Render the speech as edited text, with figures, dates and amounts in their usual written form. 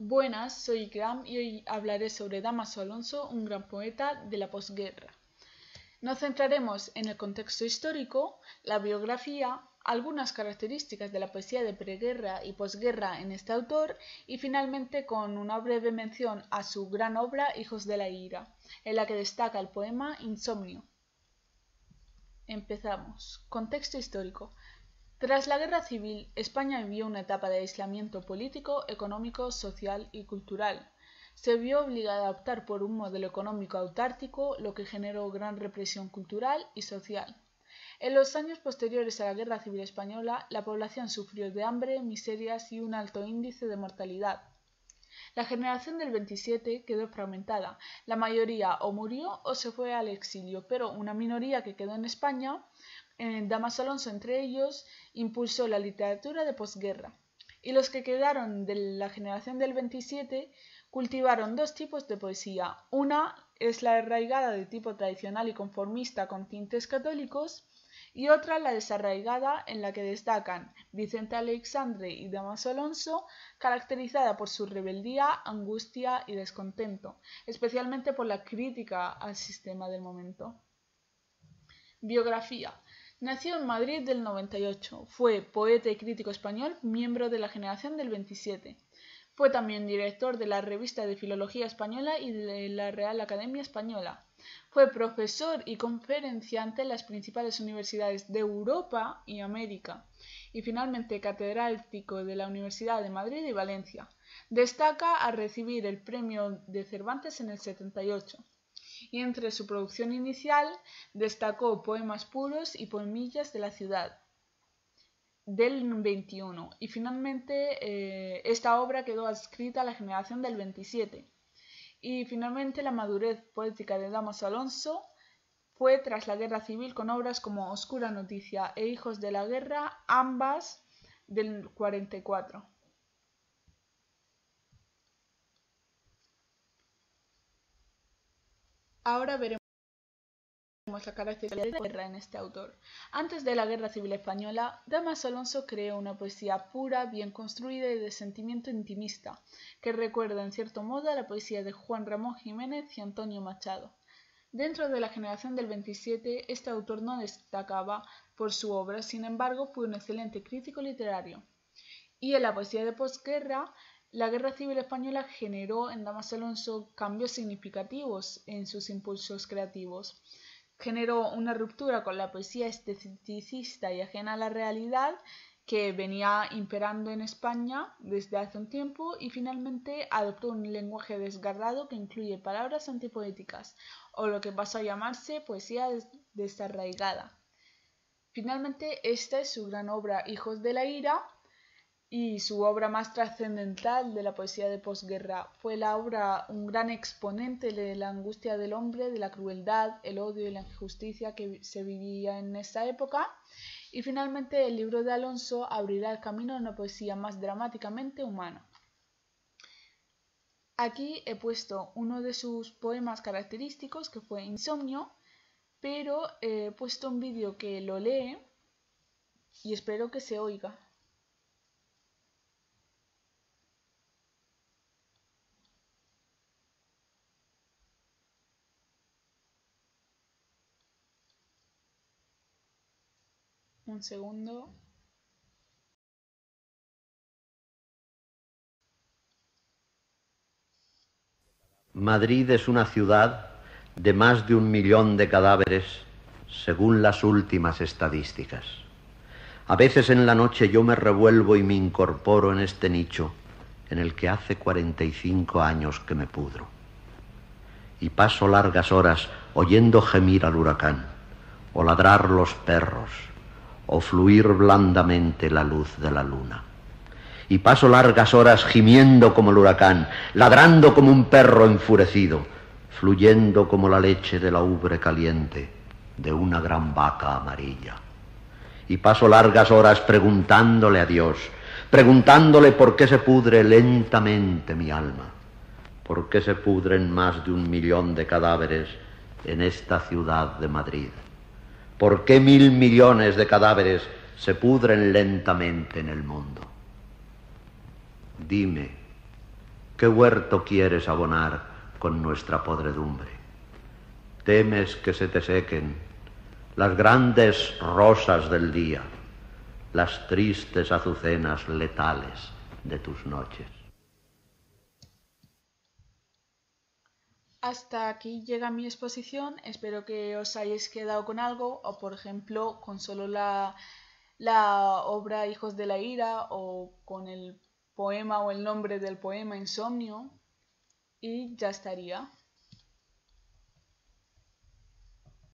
Buenas, soy Graham y hoy hablaré sobre Dámaso Alonso, un gran poeta de la posguerra. Nos centraremos en el contexto histórico, la biografía, algunas características de la poesía de preguerra y posguerra en este autor y finalmente con una breve mención a su gran obra Hijos de la Ira, en la que destaca el poema Insomnio. Empezamos. Contexto histórico. Tras la Guerra Civil, España vivió una etapa de aislamiento político, económico, social y cultural. Se vio obligada a optar por un modelo económico autárquico, lo que generó gran represión cultural y social. En los años posteriores a la Guerra Civil Española, la población sufrió de hambre, miserias y un alto índice de mortalidad. La generación del 27 quedó fragmentada. La mayoría o murió o se fue al exilio, pero una minoría que quedó en España, Dámaso Alonso entre ellos, impulsó la literatura de posguerra. Y los que quedaron de la generación del 27 cultivaron dos tipos de poesía. Una es la arraigada de tipo tradicional y conformista con tintes católicos, y otra la desarraigada, en la que destacan Vicente Aleixandre y Dámaso Alonso, caracterizada por su rebeldía, angustia y descontento, especialmente por la crítica al sistema del momento. Biografía. Nació en Madrid del 98, fue poeta y crítico español, miembro de la generación del 27. Fue también director de la Revista de Filología Española y de la Real Academia Española. Fue profesor y conferenciante en las principales universidades de Europa y América, y finalmente catedrático de la Universidad de Madrid y Valencia. Destaca al recibir el Premio de Cervantes en el 78. Y entre su producción inicial destacó Poemas puros y Poemillas de la ciudad, del 21, y finalmente esta obra quedó adscrita a la generación del 27. Y finalmente la madurez poética de Dámaso Alonso fue tras la Guerra Civil con obras como Oscura Noticia e Hijos de la Guerra, ambas del 44. Ahora veremos la característica de la guerra en este autor. Antes de la Guerra Civil Española, Dámaso Alonso creó una poesía pura, bien construida y de sentimiento intimista, que recuerda en cierto modo a la poesía de Juan Ramón Jiménez y Antonio Machado. Dentro de la generación del 27, este autor no destacaba por su obra, sin embargo, fue un excelente crítico literario. Y en la poesía de posguerra, la Guerra Civil Española generó en Dámaso Alonso cambios significativos en sus impulsos creativos. Generó una ruptura con la poesía esteticista y ajena a la realidad que venía imperando en España desde hace un tiempo y finalmente adoptó un lenguaje desgarrado que incluye palabras antipoéticas o lo que pasó a llamarse poesía desarraigada. Finalmente esta es su gran obra Hijos de la Ira y su obra más trascendental de la poesía de posguerra. Fue la obra un gran exponente de la angustia del hombre, de la crueldad, el odio y la injusticia que se vivía en esa época. Y finalmente el libro de Alonso abrirá el camino a una poesía más dramáticamente humana. Aquí he puesto uno de sus poemas característicos, que fue Insomnio, pero he puesto un vídeo que lo lee y espero que se oiga. Un segundo. Madrid es una ciudad de más de 1 millón de cadáveres, según las últimas estadísticas. A veces en la noche yo me revuelvo y me incorporo en este nicho en el que hace 45 años que me pudro. Y paso largas horas oyendo gemir al huracán, o ladrar los perros, o fluir blandamente la luz de la luna. Y paso largas horas gimiendo como el huracán, ladrando como un perro enfurecido, fluyendo como la leche de la ubre caliente de una gran vaca amarilla. Y paso largas horas preguntándole a Dios, preguntándole por qué se pudre lentamente mi alma, por qué se pudren más de 1 millón de cadáveres en esta ciudad de Madrid, por qué 1.000 millones de cadáveres se pudren lentamente en el mundo. Dime, ¿Qué huerto quieres abonar con nuestra podredumbre? Temes que se te sequen las grandes rosas del día, las tristes azucenas letales de tus noches. Hasta aquí llega mi exposición, espero que os hayáis quedado con algo o por ejemplo con solo la obra Hijos de la Ira o con el poema o el nombre del poema Insomnio y ya estaría.